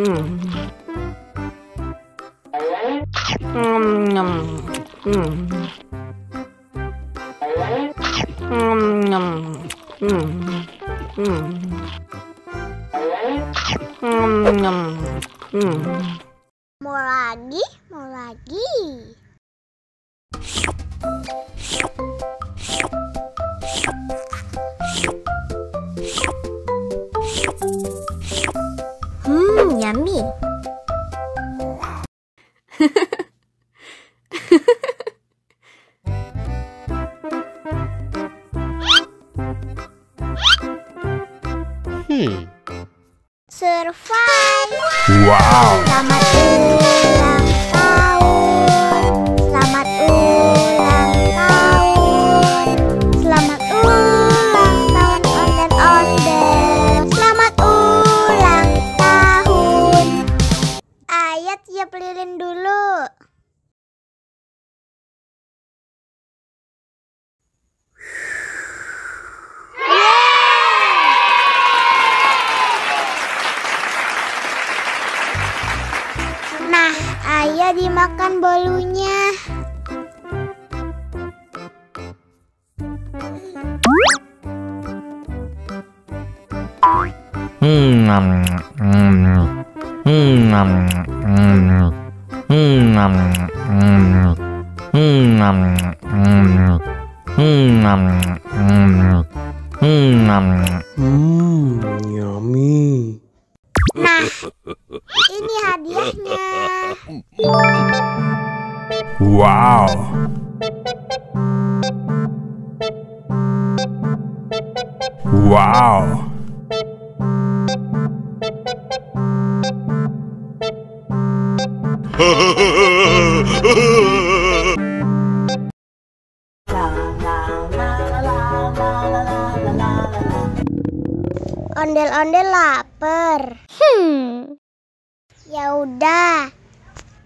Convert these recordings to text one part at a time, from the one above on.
Mau lagi, mau lagi. Yummy. Survive. Wow. Selamat ulang tahun. Selamat ulang tahun. Selamat ulang tahun ondel-ondel. Selamat ulang tahun. Ayo tiup lilin dulu. Nah, ayo dimakan bolunya. Yummy. Nah, ini hadiahnya. Wow. Wow. Ondel-ondel lapar. Ya udah.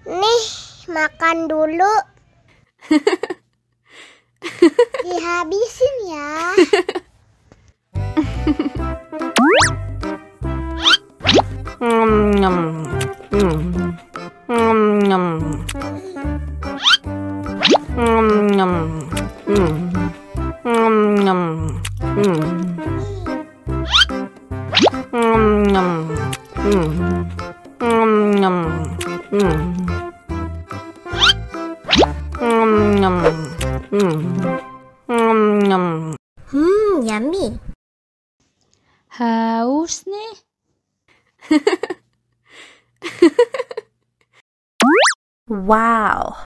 Nih, makan dulu. Dihabisin ya. Yummy. Haus nih. Wow.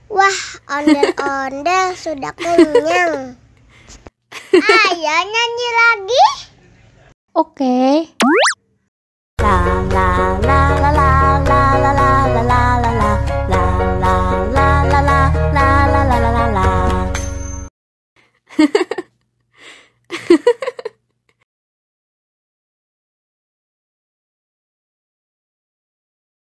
Wah, ondel-ondel sudah kenyang. Ayo nyanyi lagi. Oke. La la la la la.